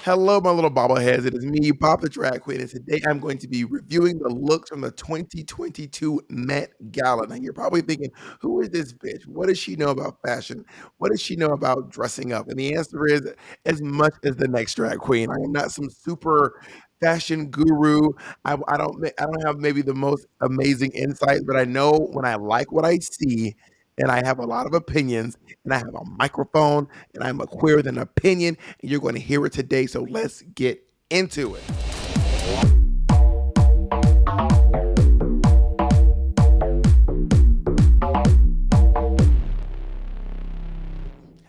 Hello, my little bobbleheads. It is me, Bob the Drag Queen, and today I'm going to be reviewing the looks from the 2022 Met Gala. Now, you're probably thinking, who is this bitch? What does she know about fashion? What does she know about dressing up? And the answer is as much as the next drag queen. I am not some super fashion guru. I don't have maybe the most amazing insight, but I know when I like what I see, and I have a lot of opinions, and I have a microphone, and I'm a queer with an opinion, and you're going to hear it today. So let's get into it.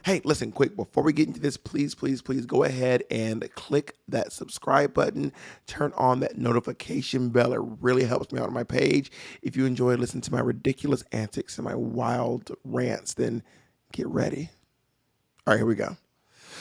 Hey, listen, quick, before we get into this, please go ahead and click that subscribe button. Turn on that notification bell. It really helps me out on my page. If you enjoy listening to my ridiculous antics and my wild rants, then get ready. All right, here we go.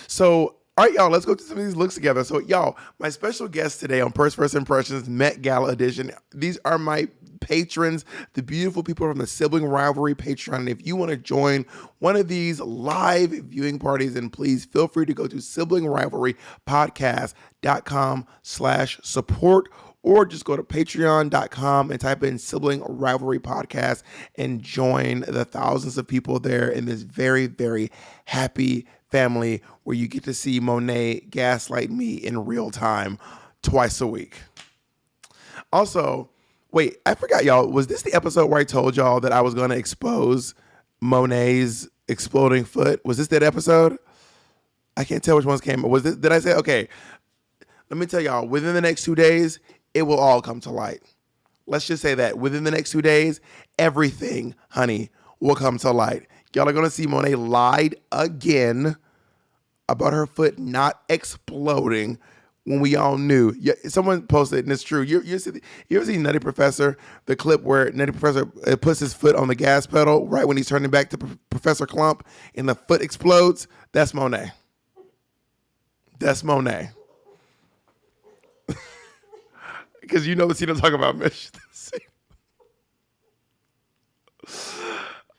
So, all right, y'all, let's go through some of these looks together. So, y'all, my special guest today on First Impressions Met Gala Edition, these are my patrons, the beautiful people from the Sibling Rivalry Patron. And if you want to join one of these live viewing parties, then please feel free to go to siblingrivalrypodcast.com/support, or just go to patreon.com and type in Sibling Rivalry Podcast and join the thousands of people there in this very, very happy family where you get to see Monet gaslight me in real time twice a week. Also, wait, I forgot, y'all. Was this the episode where I told y'all that I was going to expose Monet's exploding foot? Was this that episode? I can't tell which ones came. Was this? Did I say? Okay, let me tell y'all. Within the next 2 days, it will all come to light. Let's just say that within the next 2 days, everything, honey, will come to light. Y'all are going to see Monet lied again about her foot not exploding when we all knew. Yeah, someone posted, and it's true. You ever see Nutty Professor, the clip where Nutty Professor puts his foot on the gas pedal right when he's turning back to Professor Clump and the foot explodes? That's Monet. That's Monet. Because you know the scene I'm talking about, Mitch.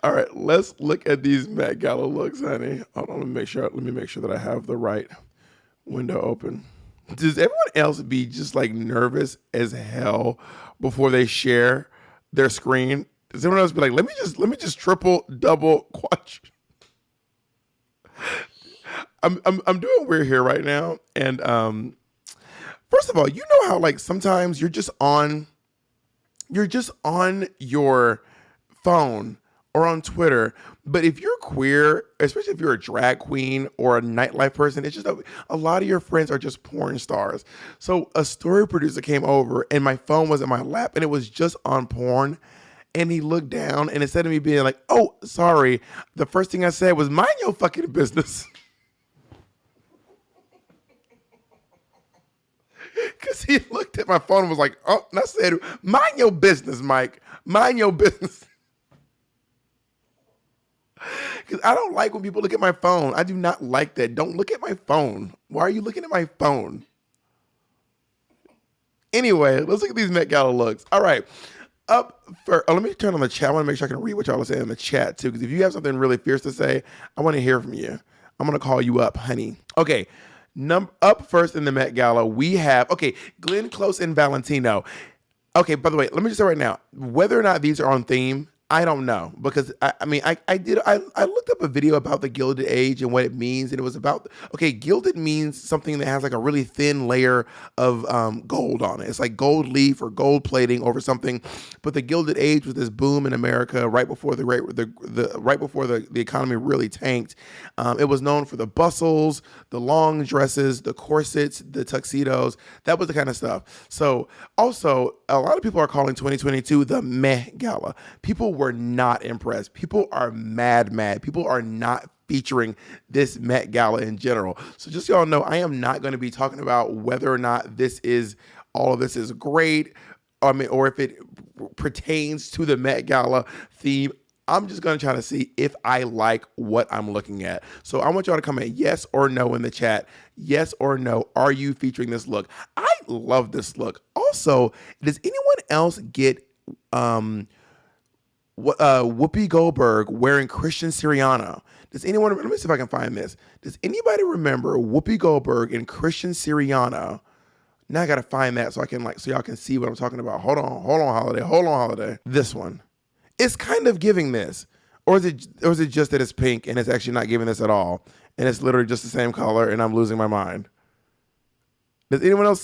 All right, let's look at these Met Gala looks, honey. Hold on, let me make sure that I have the right window open. Does everyone else be just like nervous as hell before they share their screen? Does everyone else be like, let me just triple, double, quadruple? I'm doing weird here right now, and first of all, you know how like sometimes you're just on your phone or on Twitter, but if you're queer, especially if you're a drag queen or a nightlife person, it's just a lot of your friends are just porn stars. So a story producer came over and my phone was in my lap and it was just on porn. And he looked down and instead of me being like, oh, sorry, the first thing I said was, mind your fucking business. Because he looked at my phone and was like, oh, and I said, mind your business, Mike. Mind your business. Because I don't like when people look at my phone. I do not like that. Don't look at my phone. Why are you looking at my phone? Anyway, let's look at these Met Gala looks. All right. Let me turn on the chat. I want to make sure I can read what y'all are saying in the chat too. Because if you have something really fierce to say, I want to hear from you. I'm going to call you up, honey. Okay. Up first in the Met Gala, we have, Glenn Close and Valentino. Okay, by the way, let me just say right now, whether or not these are on theme, I don't know, because I looked up a video about the Gilded Age and what it means, and it was about, gilded means something that has like a really thin layer of gold on it. It's like gold leaf or gold plating over something, but the Gilded Age was this boom in America right before the economy really tanked. It was known for the bustles, the long dresses, the corsets, the tuxedos. That was the kind of stuff. So also, a lot of people are calling 2022 the Meh Gala. People were not impressed. People are mad. People are not featuring this Met Gala in general. So just so y'all know, I am not going to be talking about whether or not all of this is great, or if it pertains to the Met Gala theme. I'm just going to try to see if I like what I'm looking at. So I want y'all to comment yes or no in the chat. Yes or no, are you featuring this look? I love this look. Also, does anyone else get Whoopi Goldberg wearing Christian Siriano? Does anyone, let me see if I can find this. Does anybody remember Whoopi Goldberg and Christian Siriano? Now I gotta find that so I can so y'all can see what I'm talking about. Hold on, Holiday. This one. It's kind of giving this. Or is it just that it's pink and it's actually not giving this at all? And it's literally just the same color and I'm losing my mind. Does anyone else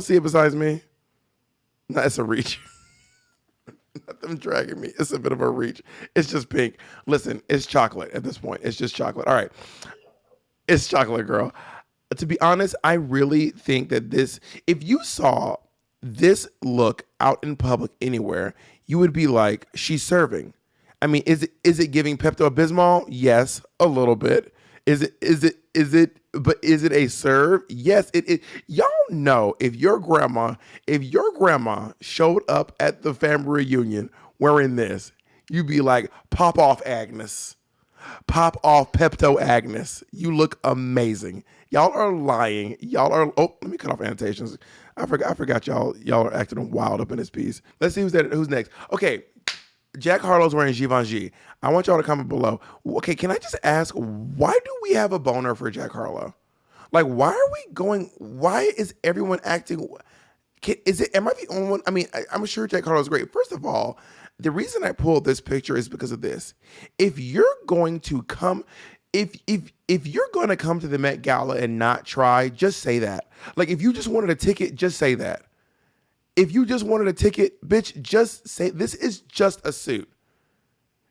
see it besides me? No, it's a reach. Not them dragging me. It's a bit of a reach. It's just pink. Listen, it's chocolate at this point. It's just chocolate. All right. It's chocolate, girl. To be honest, I really think that if you saw this look out in public anywhere, you would be like, she's serving. I mean, is it giving Pepto-Bismol? Yes, a little bit. Is it a serve? Yes, it. Y'all know if your grandma showed up at the family reunion wearing this, you'd be like, pop off, Agnes. Pop off, Pepto Agnes. You look amazing. Y'all are lying. Oh, let me cut off annotations. I forgot y'all are acting wild up in this piece. Let's see who's next. Okay. Jack Harlow's wearing Givenchy. I want y'all to comment below. Okay, can I just ask, why do we have a boner for Jack Harlow? Like, why is everyone acting, am I the only one? I mean, I'm sure Jack Harlow's great. First of all, the reason I pulled this picture is because of this. If you're going to come to the Met Gala and not try, just say that. Like, if you just wanted a ticket, just say that. If you just wanted a ticket, bitch, just say, this is just a suit.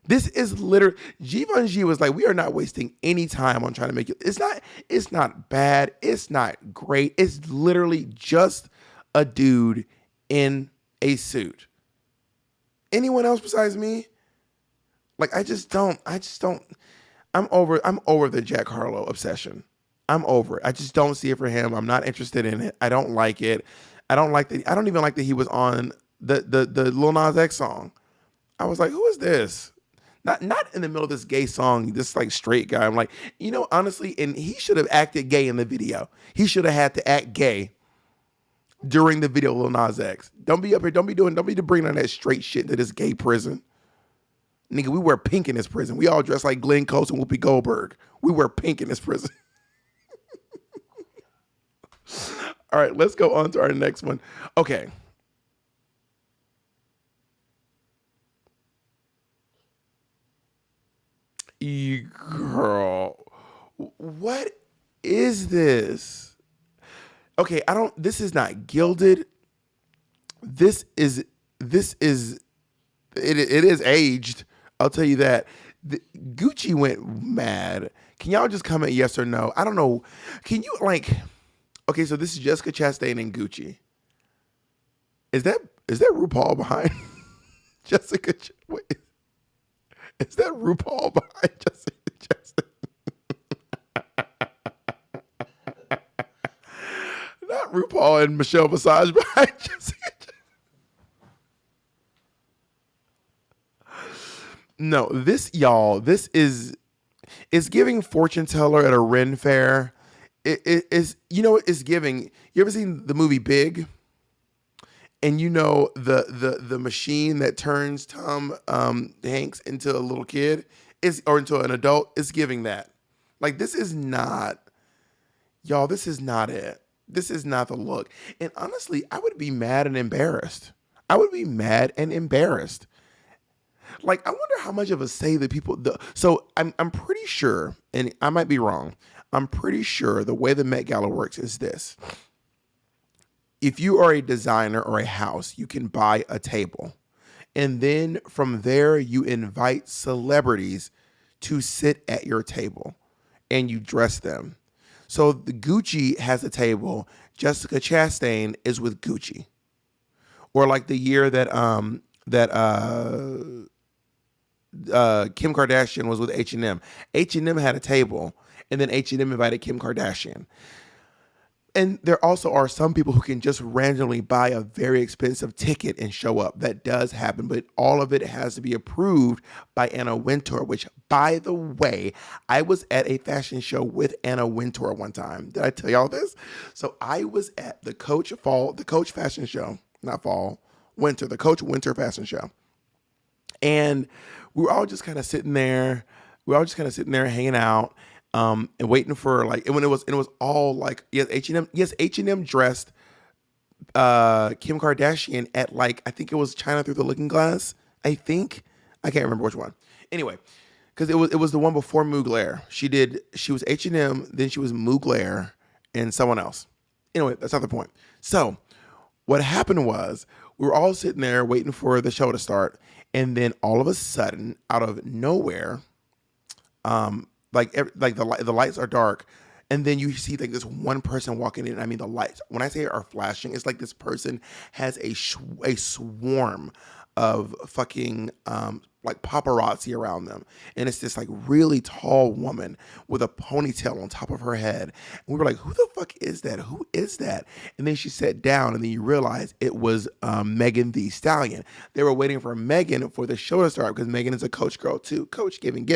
This is literally, Givenchy was like, we are not wasting any time on trying to make it. It's not bad. It's not great. It's literally just a dude in a suit. Anyone else besides me? Like, I'm over the Jack Harlow obsession. I'm over it. I just don't see it for him. I'm not interested in it. I don't like it. I don't even like that he was on the Lil Nas X song. I was like, who is this? Not in the middle of this gay song, this like straight guy. I'm like, honestly, and he should have acted gay in the video. He should have had to act gay during the video, Lil Nas X. Don't be up here, don't be bringing on that straight shit into this gay prison. Nigga, we wear pink in this prison. We all dress like Glenn Close and Whoopi Goldberg. We wear pink in this prison. All right, let's go on to our next one. Okay. Girl, what is this? Okay, this is not gilded. It is aged. I'll tell you that. Gucci went mad. Can y'all just comment yes or no? I don't know. Can you okay, so this is Jessica Chastain and Gucci. Is that RuPaul behind Jessica? Wait, is that RuPaul behind Jessica Chastain? Not RuPaul and Michelle Visage behind Jessica Chastain. No, this is giving fortune teller at a Ren fair. It is, it's giving. You ever seen the movie Big? And the machine that turns Tom Hanks into a little kid or into an adult is giving that. Like, this is not it. This is not the look. And honestly, I would be mad and embarrassed. Like, I wonder how much of a say the people. So I'm pretty sure, and I might be wrong. I'm pretty sure the way the Met Gala works is this. If you are a designer or a house, you can buy a table. And then from there, you invite celebrities to sit at your table and you dress them. So the Gucci has a table. Jessica Chastain is with Gucci. Or like the year that Kim Kardashian was with H&M. H&M had a table, and then H&M invited Kim Kardashian. And there also are some people who can just randomly buy a very expensive ticket and show up. That does happen, but all of it has to be approved by Anna Wintour, which, by the way, I was at a fashion show with Anna Wintour one time. Did I tell y'all this? So I was at the Coach fashion show, not fall, winter, the Coach Winter fashion show. And we were all just kind of sitting there. We were all just kind of sitting there hanging out, and waiting for like, and when it was all like, yes, H&M dressed Kim Kardashian at like, I think it was China Through the Looking Glass. I can't remember which one. Anyway, because it was the one before Mugler. She was H&M, then she was Mugler, and someone else. Anyway, that's not the point. So what happened was we were all sitting there waiting for the show to start, and then all of a sudden, out of nowhere, like the lights are dark, and then you see like this one person walking in. I mean, the lights, when I say are flashing, it's like this person has a swarm of fucking like paparazzi around them, and it's this like really tall woman with a ponytail on top of her head. And we were like, who the fuck is that? Who is that? And then she sat down, and then you realize it was Megan Thee Stallion. They were waiting for Megan for the show to start, because Megan is a coach girl too, coach giving.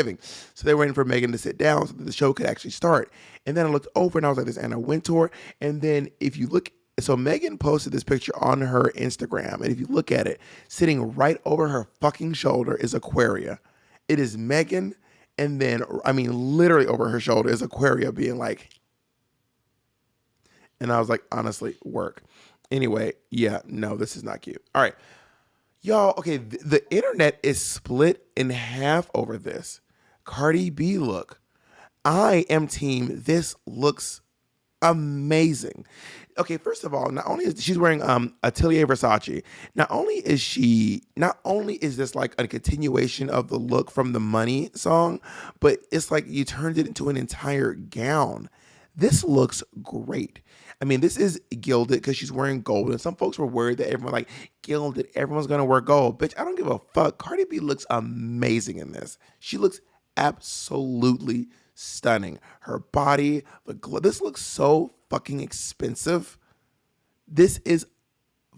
So they were waiting for Megan to sit down so that the show could actually start. And then I looked over, and I was like, this Anna Wintour. And then if you look, so Megan posted this picture on her Instagram, and if you look at it, sitting right over her fucking shoulder is Aquaria. It is Megan, and then, I mean, literally over her shoulder is Aquaria being like, and I was like, honestly, work. Anyway, yeah, no, this is not cute. All right, y'all, okay, the internet is split in half over this. Cardi B look. I am team, this looks amazing. Okay, first of all, not only is she's wearing Atelier Versace, not only is this like a continuation of the look from the Money song, but it's like you turned it into an entire gown. This looks great. I mean, this is gilded because she's wearing gold, and some folks were worried that everyone like gilded, everyone's gonna wear gold. Bitch, I don't give a fuck. Cardi B looks amazing in this. She looks absolutely stunning. Her body, this looks so fucking expensive. This is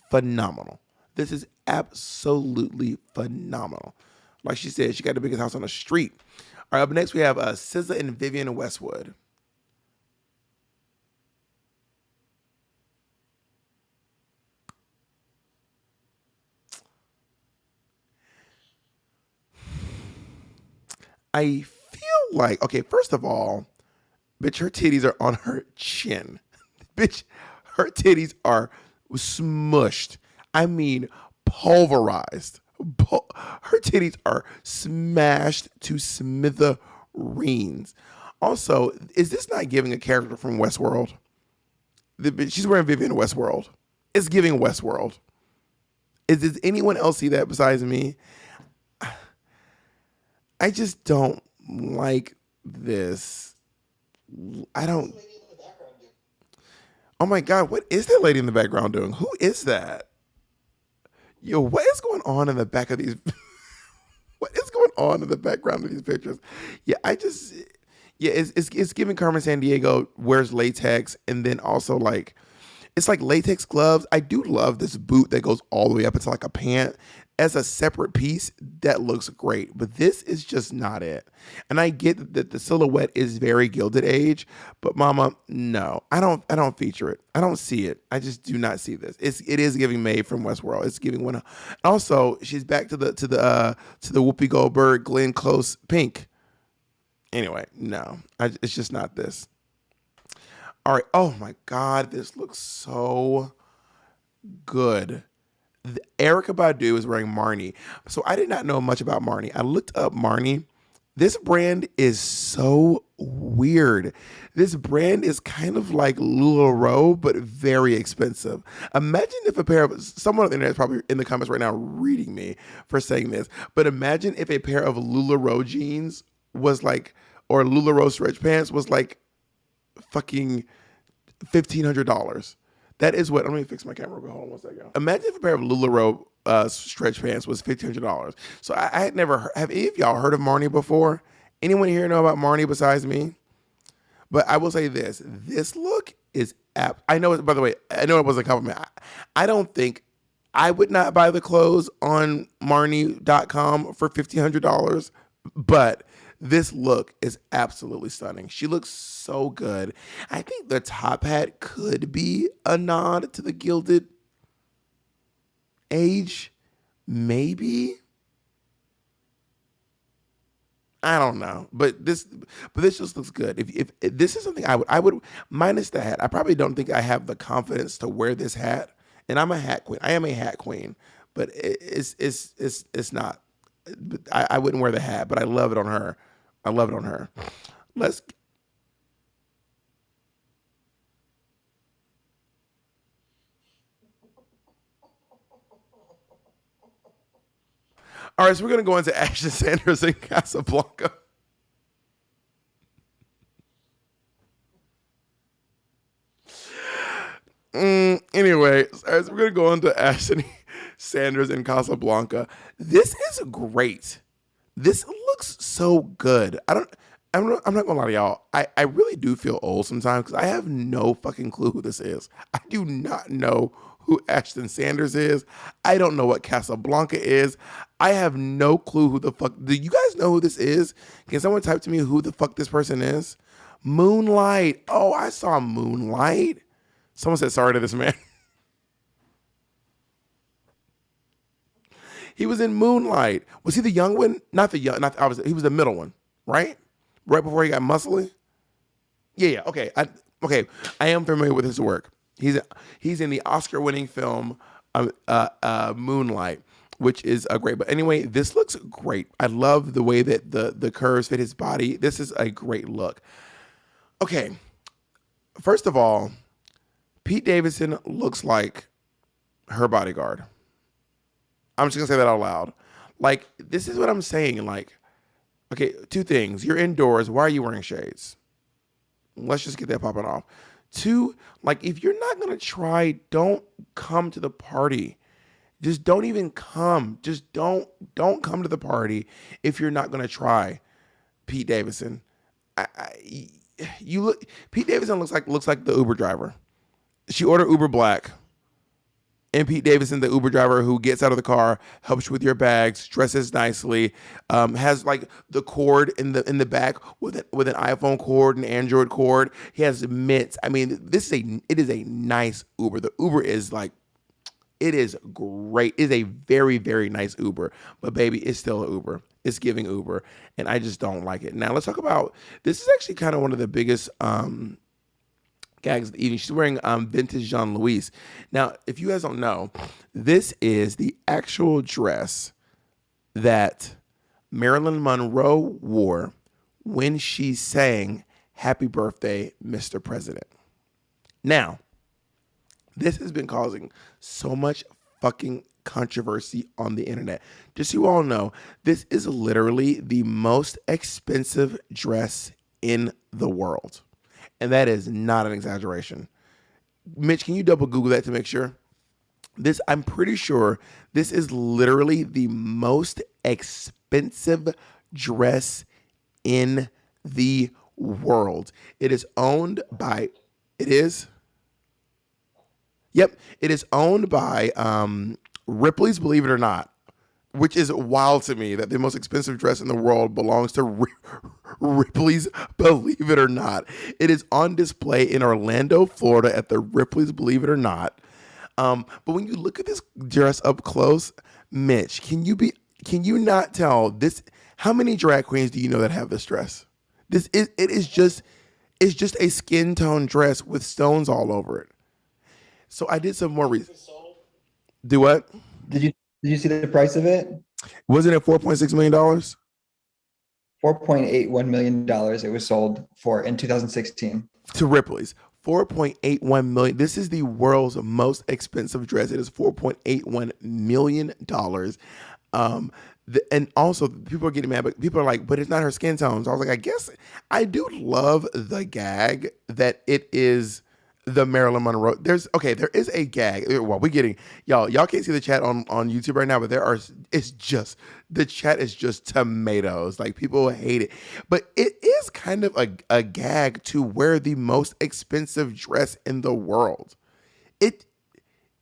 phenomenal. This is absolutely phenomenal. Like she said, she got the biggest house on the street. All right, up next we have Sizza and Vivian Westwood. I feel like, okay, first of all, bitch, her titties are on her chin. Bitch, her titties are smushed. I mean, pulverized. Her titties are smashed to smithereens. Also, is this not giving a character from Westworld? She's wearing Vivian Westworld. It's giving Westworld. Does anyone else see that besides me? I just don't like this. I don't. Oh my God, what is that lady in the background doing? Who is that? Yo, what is going on in the back of these? What is going on in the background of these pictures? Yeah, it's giving Carmen Sandiego wears latex, and then also like, it's like latex gloves. I do love this boot that goes all the way up into like a pant as a separate piece. That looks great, but this is just not it. And I get that the silhouette is very Gilded Age, but mama, no, I don't feature it. I don't see it. I just do not see this. It is giving Maeve from Westworld. It's giving one. Also, she's back to the Whoopi Goldberg, Glenn Close pink. Anyway, no, it's just not this. All right. Oh my God, this looks so good. Erica Badu is wearing Marni. So I did not know much about Marni. I looked up Marni. This brand is so weird. This brand is kind of like LuLaRoe, but very expensive. Imagine if a pair of, someone on the internet is probably in the comments right now reading me for saying this, but imagine if a pair of LuLaRoe jeans was like, or LuLaRoe stretch pants was like fucking $1,500. That is what. Let me fix my camera. Hold on one second. Imagine if a pair of LuLaRoe stretch pants was $1,500. So I had never have any of y'all heard of Marni before? Anyone here know about Marni besides me? But I will say this: this look is apt. I know. By the way, I know it was a compliment. I don't think I would not buy the clothes on Marni.com for $1,500, but this look is absolutely stunning. She looks so good. I think the top hat could be a nod to the Gilded Age. Maybe. I don't know, but this just looks good. If this is something I would minus the hat. I probably don't think I have the confidence to wear this hat, and I'm a hat queen. I am a hat queen, but it's not. I wouldn't wear the hat, but I love it on her. I love it on her. Let's. All right, so we're gonna go into Ashton Sanders and Casablanca. Anyway, so we're gonna go into Ashton Sanders and Casablanca. This is great. This looks so good. I'm not gonna lie to y'all. I really do feel old sometimes because I have no fucking clue who this is. I do not know who Ashton Sanders is. I don't know what Casablanca is. I have no clue who the fuck. Do you guys know who this is? Can someone type to me who the fuck this person is? Moonlight. Oh, I saw Moonlight. Someone said sorry to this man. He was in Moonlight. Was he the young one? Not the young. Not obviously. He was the middle one, right? Right before he got muscly. Yeah. Okay. Okay. I am familiar with his work. He's in the Oscar-winning film Moonlight, which is a great. But anyway, this looks great. I love the way that the curves fit his body. This is a great look. Okay. First of all, Pete Davidson looks like her bodyguard. I'm just gonna say that out loud. Like, this is what I'm saying. Like, okay, two things. You're indoors. Why are you wearing shades? Let's just get that popping off. Two, like, if you're not gonna try, don't come to the party. Just don't even come. Just don't come to the party if you're not gonna try. Pete Davidson. You look. Pete Davidson looks like the Uber driver. She ordered Uber Black. And Pete Davidson, the Uber driver who gets out of the car, helps you with your bags, dresses nicely, has like the cord in the back with an iPhone cord, an Android cord. He has mitts. I mean, it is a nice Uber. The Uber is like, it is great. It is a very, very nice Uber. But baby, it's still an Uber. It's giving Uber, and I just don't like it. Now let's talk about, this is actually kind of one of the biggest gags of the evening. She's wearing vintage Jean Louis. Now, if you guys don't know, this is the actual dress that Marilyn Monroe wore when she sang "Happy Birthday, Mr. President." Now, this has been causing so much fucking controversy on the internet. Just so you all know, this is literally the most expensive dress in the world. And that is not an exaggeration. Mitch, can you double Google that to make sure? I'm pretty sure this is literally the most expensive dress in the world. It is owned by, it is? Yep, it is owned by Ripley's, believe it or not, which is wild to me that the most expensive dress in the world belongs to Ripley's, believe it or not. It is on display in Orlando, Florida at the Ripley's, believe it or not. But when you look at this dress up close, Mitch, can you not tell this? How many drag queens do you know that have this dress? It's just a skin tone dress with stones all over it. So I did some more research. Do what? Did you see the price of it? Wasn't it $4.6 million? $4.81 million it was sold for in 2016. To Ripley's. 4.81 million. This is the world's most expensive dress. It is $4.81 million. And also people are getting mad, but people are like, but it's not her skin tones. I was like, I guess I do love the gag that it is the Marilyn Monroe. There is a gag. Well, we're getting y'all can't see the chat on YouTube right now, but the chat is just tomatoes. Like, people hate it. But it is kind of a gag to wear the most expensive dress in the world. It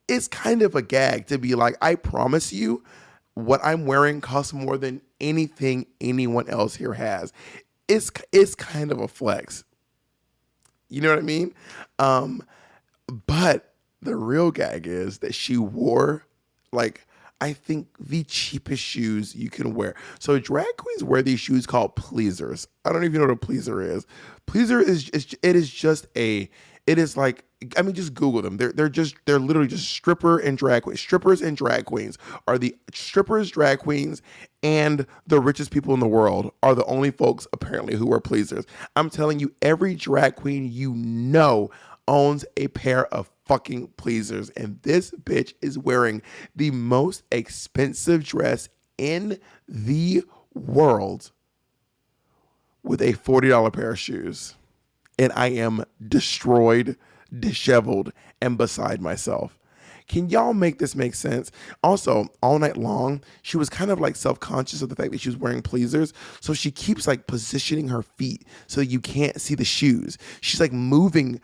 is kind of a gag to be like, I promise you what I'm wearing costs more than anything anyone else here has. It's kind of a flex. You know what I mean? But the real gag is that she wore, like, I think the cheapest shoes you can wear. So drag queens wear these shoes called pleasers. I don't even know what a pleaser is. Pleaser is just a it is like I mean just Google them. They're literally just stripper and drag queens. Strippers and drag queens are the strippers, drag queens, and the richest people in the world are the only folks apparently who wear pleasers. I'm telling you, every drag queen you know owns a pair of fucking pleasers. And this bitch is wearing the most expensive dress in the world with a $40 pair of shoes. And I am destroyed, disheveled, and beside myself. Can y'all make this make sense? Also, all night long, she was kind of like self-conscious of the fact that she was wearing pleasers. So she keeps like positioning her feet so you can't see the shoes. She's like moving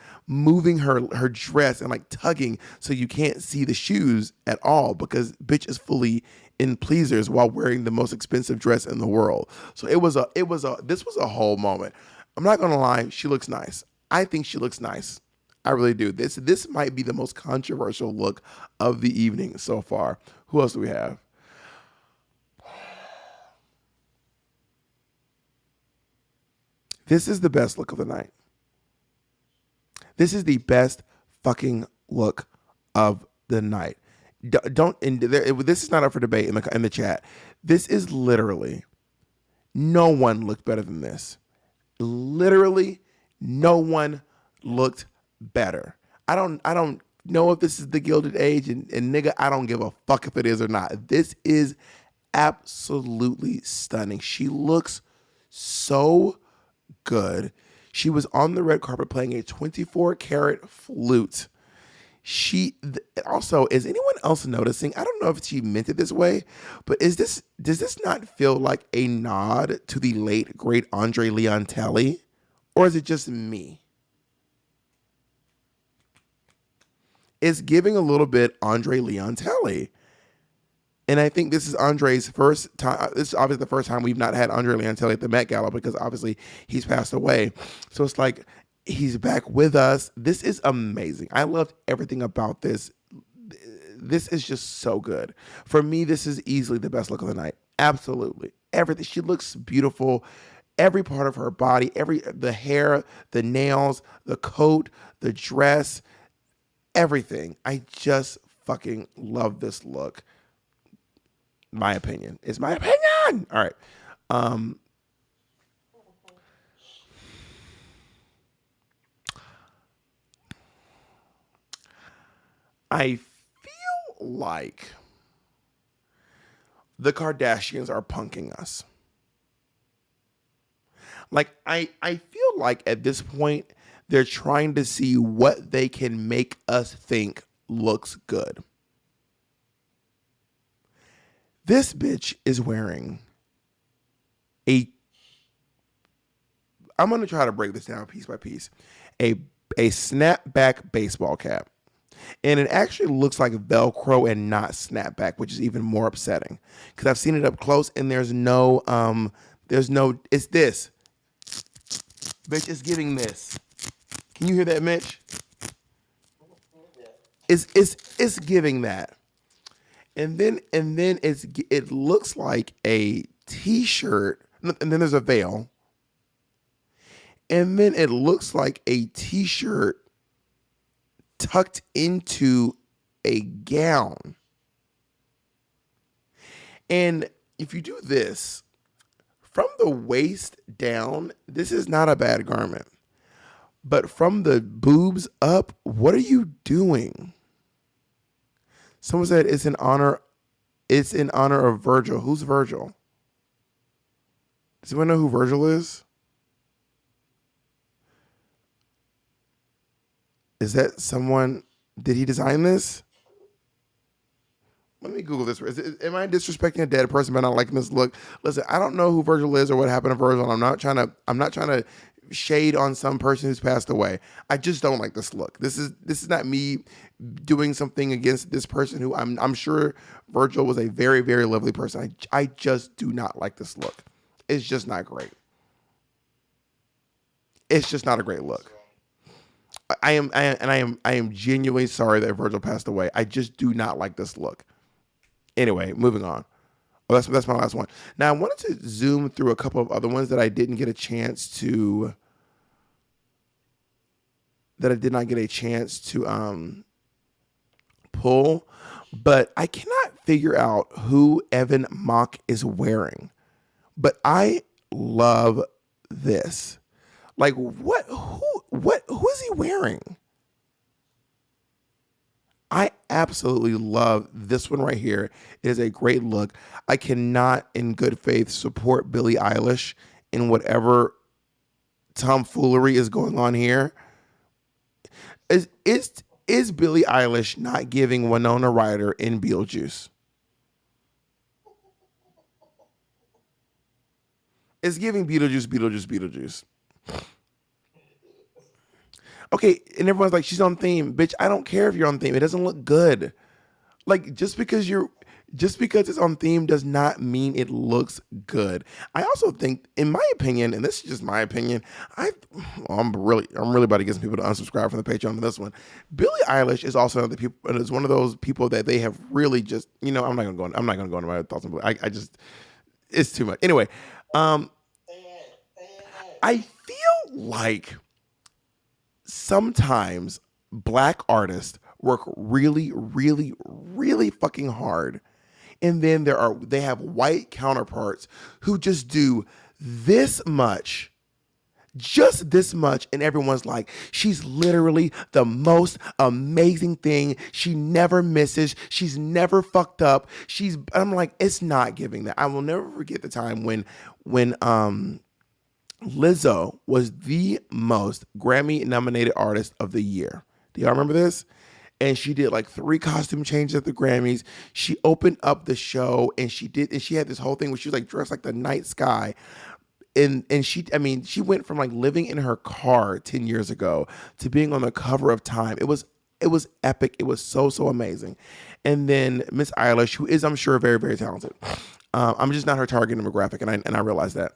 her dress and like tugging so you can't see the shoes at all because bitch is fully in pleasers while wearing the most expensive dress in the world. So this was a whole moment. I'm not gonna lie, she looks nice. I think she looks nice. I really do. This might be the most controversial look of the evening so far. Who else do we have? This is the best look of the night. This is the best fucking look of the night. Don't and this is not up for debate in the chat. This is literally no one looked better than this. Literally, no one looked better. I don't know if this is the Gilded Age, and nigga, I don't give a fuck if it is or not. This is absolutely stunning. She looks so good. She was on the red carpet playing a 24 karat flute. Also, is anyone else noticing? I don't know if she meant it this way, but does this not feel like a nod to the late great Andre Leontelli, or is it just me? It's giving a little bit Andre Leontelli. And I think this is Andre's first time. This is obviously the first time we've not had Andre Leontelli at the Met Gala because obviously he's passed away. So it's like he's back with us. This is amazing. I loved everything about this. This is just so good. For me, this is easily the best look of the night. Absolutely. Everything. She looks beautiful. Every part of her body, the hair, the nails, the coat, the dress, everything. I just fucking love this look. My opinion. It's my opinion. All right. I feel like the Kardashians are punking us. Like I feel like at this point they're trying to see what they can make us think looks good. This bitch is wearing I'm going to try to break this down piece by piece. A snapback baseball cap. And it actually looks like Velcro and not snapback, which is even more upsetting. Because I've seen it up close and it's this. Bitch, it's giving this. Can you hear that, Mitch? It's giving that. And then it looks like a t-shirt, and then there's a veil. And then it looks like a t-shirt tucked into a gown. And if you do this, from the waist down, this is not a bad garment. But from the boobs up, what are you doing? Someone said it's in honor of Virgil. Who's Virgil? Does anyone know who Virgil is? Is that someone? Did he design this? Let me Google this. Am I disrespecting a dead person by not liking this look? Listen, I don't know who Virgil is or what happened to Virgil. I'm not trying to shade on some person who's passed away. I just don't like this look. This is not me doing something against this person who I'm sure Virgil was a very, very lovely person. I just do not like this look. It's just not great. It's just not a great look. I am genuinely sorry that Virgil passed away. I just do not like this look. Anyway, moving on. Oh, that's my last one. Now I wanted to zoom through a couple of other ones that I didn't get a chance to. That I did not get a chance to pull, but I cannot figure out who Evan Mock is wearing. But I love this. Like who is he wearing? I absolutely love this one right here. It is a great look. I cannot in good faith support Billie Eilish in whatever tomfoolery is going on here. Is Billie Eilish not giving Winona Ryder in Beetlejuice? It's giving Beetlejuice. Okay, and everyone's like, she's on theme. Bitch, I don't care if you're on theme. It doesn't look good. Like just because it's on theme does not mean it looks good. I also think, in my opinion, and this is just my opinion, I'm really about to get some people to unsubscribe from the Patreon on this one. Billie Eilish is also one of those people that they have really just, I'm not gonna go into my thoughts on Billie. I just, it's too much. Anyway, I feel like sometimes Black artists work really, really, really fucking hard. And then they have white counterparts who just do this much, just this much. And everyone's like, she's literally the most amazing thing. She never misses. She's never fucked up. I'm like, it's not giving that. I will never forget the time when Lizzo was the most Grammy nominated artist of the year. Do y'all remember this? And she did like 3 costume changes at the Grammys. She opened up the show and she had this whole thing where she was like dressed like the night sky. And she went from like living in her car 10 years ago to being on the cover of Time. It was epic. It was so amazing. And then Miss Eilish, who is, I'm sure, very, very talented. I'm just not her target demographic, and I realized that.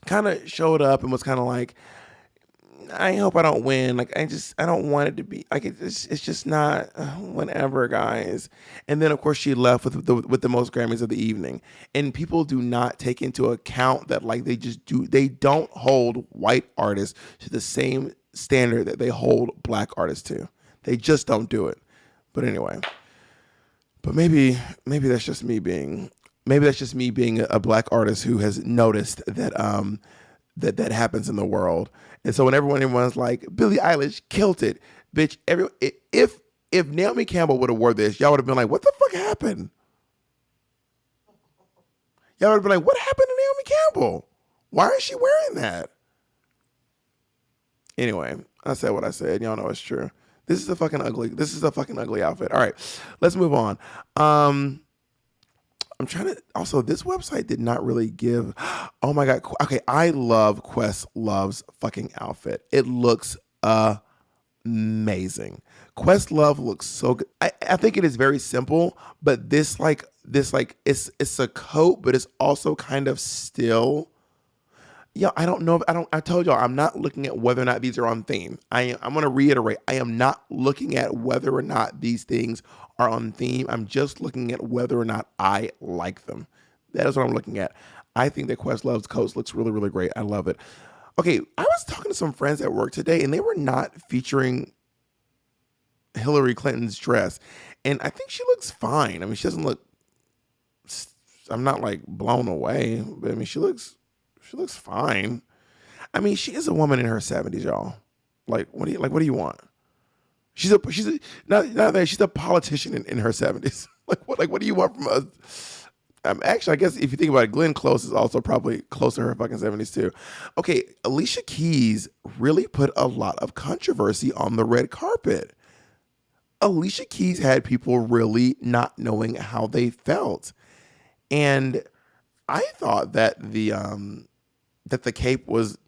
Kind of showed up and was kind of like, I hope I don't win. Like, I don't want it to be like, it's just not whatever, guys. And then of course she left with the most Grammys of the evening. And people do not take into account that like they don't hold white artists to the same standard that they hold Black artists to. They just don't do it. But anyway, maybe that's just me being a Black artist who has noticed that that happens in the world. And so when everyone's like, Billie Eilish killed it, bitch. If Naomi Campbell would have wore this, y'all would have been like, what the fuck happened? Y'all would have been like, what happened to Naomi Campbell? Why is she wearing that? Anyway, I said what I said. Y'all know it's true. This is a fucking ugly outfit. All right, let's move on. I'm trying to, also, this website did not really give, oh my God. Okay, I love Questlove's fucking outfit. It looks amazing. Questlove looks so good. I think it is very simple, but this it's a coat, but it's also kind of still. Yeah, I don't know. I told y'all, I'm not looking at whether or not these are on theme. I'm going to reiterate. I am not looking at whether or not these things are on theme. I'm just looking at whether or not I like them. That is what I'm looking at. I think that Questlove's coat looks really, really great. I love it. Okay, I was talking to some friends at work today, and they were not featuring Hillary Clinton's dress. And I think she looks fine. I mean, she doesn't look, I'm not like blown away, but I mean, she looks fine. I mean, she is a woman in her 70s, y'all. Like, what do you want? She's a politician in her 70s. What do you want from us? Actually, I guess if you think about it, Glenn Close is also probably close to her fucking 70s too. Okay, Alicia Keys really put a lot of controversy on the red carpet. Alicia Keys had people really not knowing how they felt. And I thought that the cape was,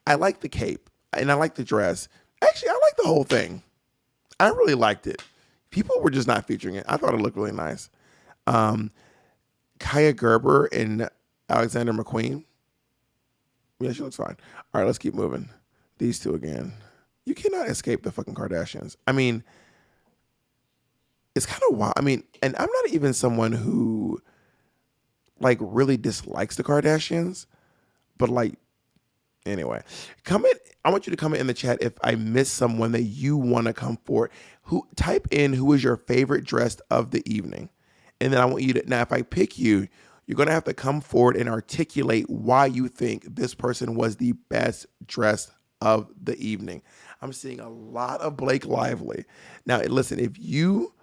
I like the cape and I like the dress. Actually, I like the whole thing. I really liked it. People were just not featuring it. I thought it looked really nice. Kaya Gerber and Alexander McQueen. Yeah, she looks fine. All right, let's keep moving. These two again. You cannot escape the fucking Kardashians. I mean, it's kind of wild. I mean, and I'm not even someone who like really dislikes the Kardashians, but like anyway, comment. I want you to comment in the chat if I miss someone that you want to come forward. Who type in who is your favorite dress of the evening, and then I want you to now. If I pick you, you're gonna have to come forward and articulate why you think this person was the best dressed of the evening. I'm seeing a lot of Blake Lively. Now, listen, if you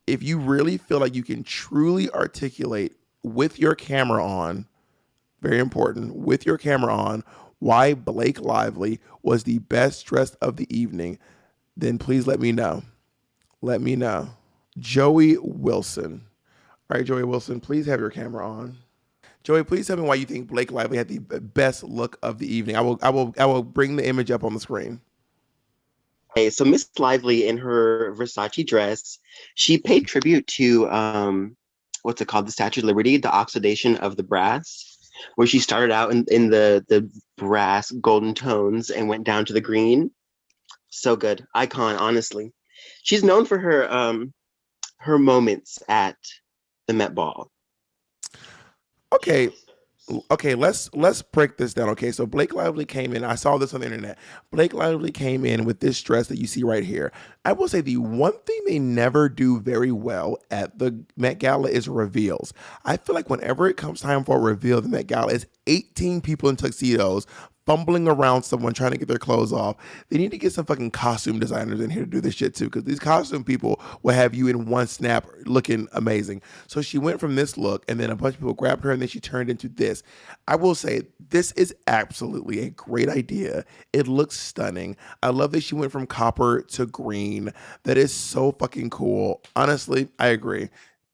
really feel like you can truly articulate with your camera on, very important, with your camera on, why Blake Lively was the best dressed of the evening, then please let me know. Let me know. Joey Wilson. All right, Joey Wilson, please have your camera on. Joey, please tell me why you think Blake Lively had the best look of the evening. I will bring the image up on the screen. Okay, so Miss Lively in her Versace dress, she paid tribute to what's it called? The Statue of Liberty, the oxidation of the brass, where she started out in the brass golden tones and went down to the green. So good. Icon, honestly. She's known for her moments at the Met Ball. Okay, let's break this down. Okay, so Blake Lively came in. I saw this on the internet. Blake Lively came in with this dress that you see right here. I will say the one thing they never do very well at the Met Gala is reveals. I feel like whenever it comes time for a reveal, the Met Gala is 18 people in tuxedos fumbling around someone trying to get their clothes off. They need to get some fucking costume designers in here to do this shit too, because these costume people will have you in one snap looking amazing. So she went from this look, and then a bunch of people grabbed her, and then she turned into this. I will say this is absolutely a great idea. It looks stunning. I love that she went from copper to green. That is so fucking cool. Honestly, I agree.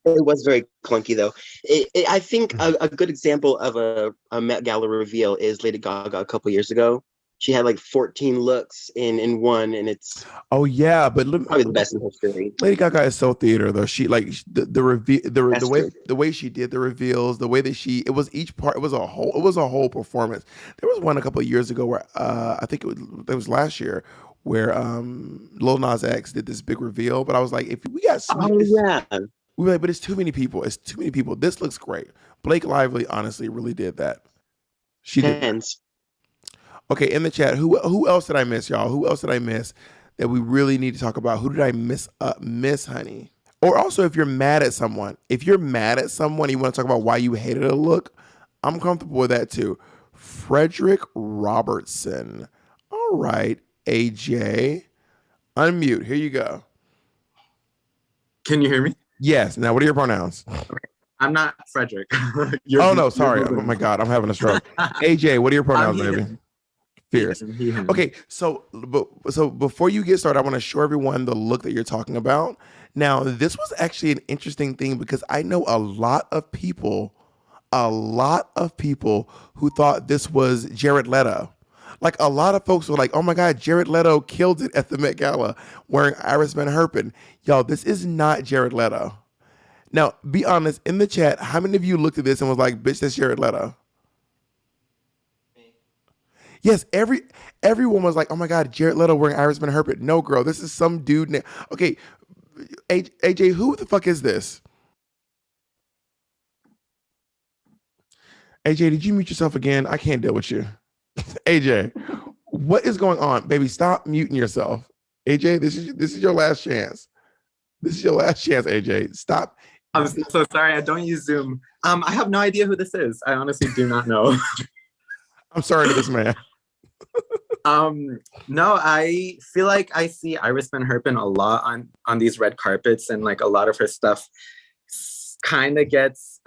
It was very clunky, though. I think a good example of a Met Gala reveal is Lady Gaga a couple years ago. She had like 14 looks in one, and it's Oh yeah, but probably the best in history. Lady Gaga is so theater though. She like the reveal That's way true. the way she did the reveals, the way that it was each part. It was a whole performance. There was one a couple of years ago where I think it was last year where Lil Nas X did this big reveal, but I was like, if we got so many, Oh yeah, we were like, but it's too many people. It's too many people. This looks great. Blake Lively honestly really did that. She did. hands. Okay, in the chat, who else did I miss, y'all? Who else did I miss that we really need to talk about? Who did I miss, honey? Or also, if you're mad at someone, you want to talk about why you hated a look, I'm comfortable with that too. Frederick Robertson. All right, AJ, unmute. Here you go. Can you hear me? Yes. Now, what are your pronouns? I'm not Frederick. Oh no, sorry. Oh my God, I'm having a stroke. AJ, what are your pronouns, baby? Fierce. Okay, so before you get started, I want to show everyone the look that you're talking about. Now, this was actually an interesting thing because I know a lot of people who thought this was Jared Leto. Like a lot of folks were like, "Oh my God, Jared Leto killed it at the Met Gala wearing Iris Van Herpen." Y'all, this is not Jared Leto. Now, be honest in the chat. How many of you looked at this and was like, "Bitch, that's Jared Leto"? Yes, everyone was like, "Oh my God, Jared Leto wearing Iris Van Herpen." No, girl, this is some dude. Okay, AJ, who the fuck is this? AJ, did you mute yourself again? I can't deal with you. AJ, what is going on, baby? Stop muting yourself. AJ, this is your last chance. This is your last chance, AJ. Stop. I'm so sorry. I don't use Zoom. I have no idea who this is. I honestly do not know. I'm sorry to this man. No, I feel like I see Iris Van Herpen a lot on these red carpets, and like a lot of her stuff kind of gets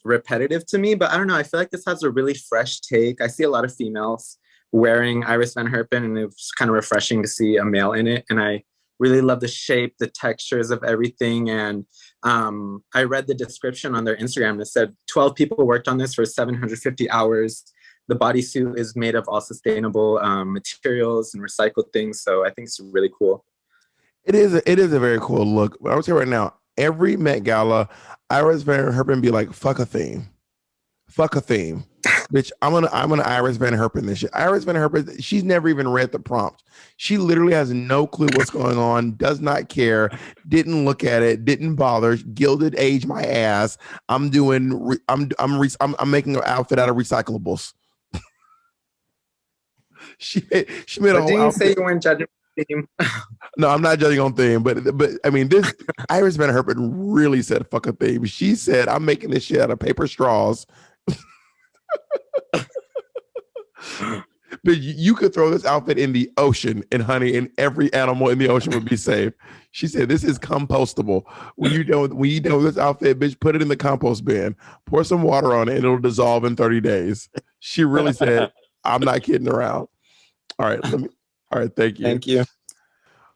repetitive to me, but I don't know. I feel like this has a really fresh take. I see a lot of females wearing Iris Van Herpen, and it's kind of refreshing to see a male in it. And I really love the shape, the textures of everything. And I read the description on their Instagram, and it said 12 people worked on this for 750 hours. The bodysuit is made of all sustainable materials and recycled things. So I think it's really cool. It is a very cool look. I would say right now, every Met Gala, Iris Van Herpen be like, fuck a theme. Fuck a theme. Bitch, I'm gonna Iris Van Herpen this shit. Iris Van Herpen, she's never even read the prompt. She literally has no clue what's going on, does not care, didn't look at it, didn't bother. Gilded age my ass. I'm making an outfit out of recyclables. she made a But whole didn't you say outfit. you weren't judging the theme? No, I'm not judging on theme, but I mean, this Iris Van Herpen really said fuck a theme. She said, I'm making this shit out of paper straws. But you could throw this outfit in the ocean, and honey, and every animal in the ocean would be safe. She said, "This is compostable. When you done with this outfit, bitch, put it in the compost bin. Pour some water on it, and it'll dissolve in 30 days." She really said, "I'm not kidding around." All right, All right, thank you. Thank you.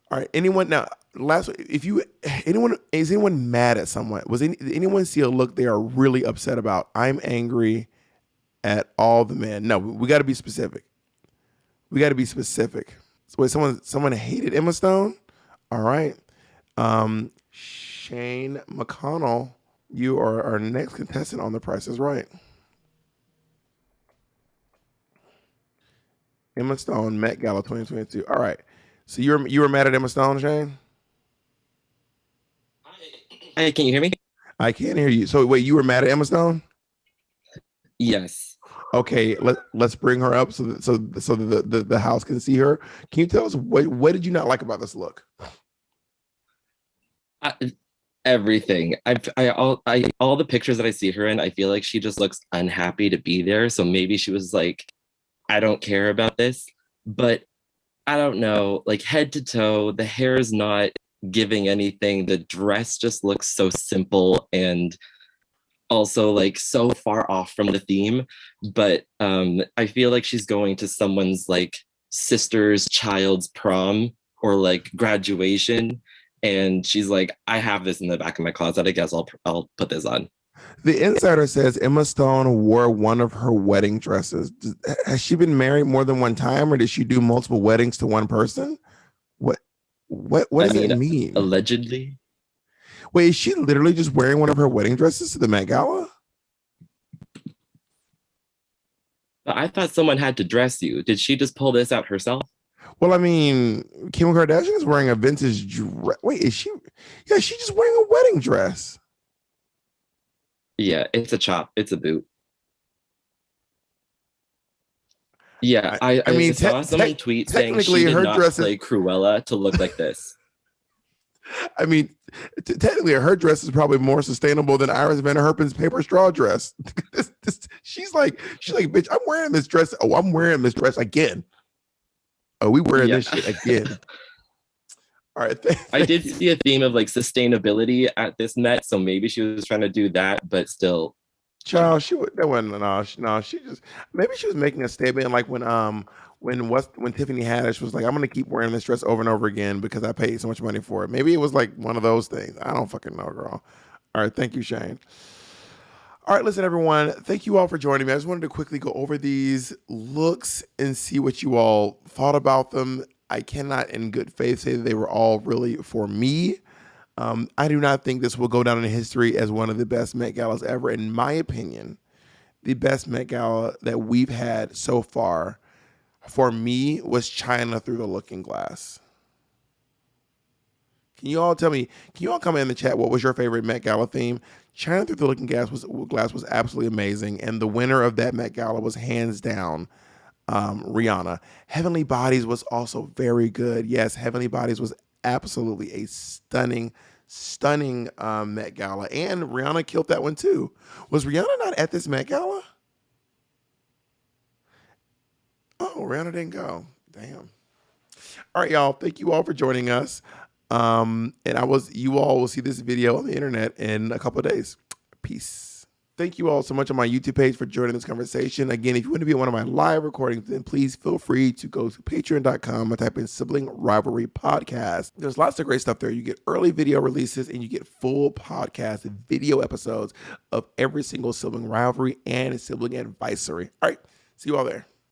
All right, anyone now? Is anyone mad at someone? Anyone see a look they are really upset about? I'm angry at all the men. No, we got to be specific. So wait, someone hated Emma Stone? All right. Shane McConnell, you are our next contestant on The Price is Right. Emma Stone, Met Gala 2022. All right. So you were mad at Emma Stone, Shane? Hey, can you hear me? I can't hear you. So wait, you were mad at Emma Stone? Yes. Okay, let's bring her up so that the house can see her. Can you tell us what did you not like about this look? Everything. All the pictures that I see her in, I feel like she just looks unhappy to be there. So maybe she was like, I don't care about this. But I don't know, like head to toe, the hair is not giving anything. The dress just looks so simple and also like so far off from the theme. But I feel like she's going to someone's like sister's child's prom or like graduation, and she's like, I have this in the back of my closet, I guess I'll put this on. The insider says Emma Stone wore one of her wedding dresses. Has she been married more than one time, or did she do multiple weddings to one person? What does that mean? Allegedly. Wait, is she literally just wearing one of her wedding dresses to the Met Gala? I thought someone had to dress you. Did she just pull this out herself? Well, I mean, Kim Kardashian is wearing a vintage dress. Wait, is she? Yeah, she's just wearing a wedding dress. Yeah, it's a chop. It's a boot. Yeah, I mean, saw someone tweet saying she did not play Cruella to look like this. I mean, technically, her dress is probably more sustainable than Iris Van Herpen's paper straw dress. She's like, bitch, I'm wearing this dress. Oh, I'm wearing this dress again. Oh, we wearing this shit again. All right. I did see a theme of like sustainability at this Met, so maybe she was trying to do that, but still. Child, she just maybe she was making a statement like when Tiffany Haddish was like, I'm gonna keep wearing this dress over and over again because I paid so much money for it. Maybe it was like one of those things. I don't fucking know, girl. All right, thank you, Shane. All right, listen, everyone. Thank you all for joining me. I just wanted to quickly go over these looks and see what you all thought about them. I cannot, in good faith, say that they were all really for me. I do not think this will go down in history as one of the best Met Galas ever. In my opinion, the best Met Gala that we've had so far, for me, was China Through the Looking Glass. Can you all comment in the chat what was your favorite Met Gala theme? China Through the Looking Glass was absolutely amazing, and the winner of that Met Gala was hands down Rihanna. Heavenly Bodies was also very good. Yes, Heavenly Bodies was absolutely a stunning Met Gala, and Rihanna killed that one too. Was Rihanna not at this Met Gala? Oh, Rihanna didn't go. Damn. All right, y'all. Thank you all for joining us. And you all will see this video on the internet in a couple of days. Peace. Thank you all so much on my YouTube page for joining this conversation. Again, if you want to be one of my live recordings, then please feel free to go to patreon.com and type in Sibling Rivalry Podcast. There's lots of great stuff there. You get early video releases and you get full podcast video episodes of every single Sibling Rivalry and Sibling Advisory. All right, see you all there.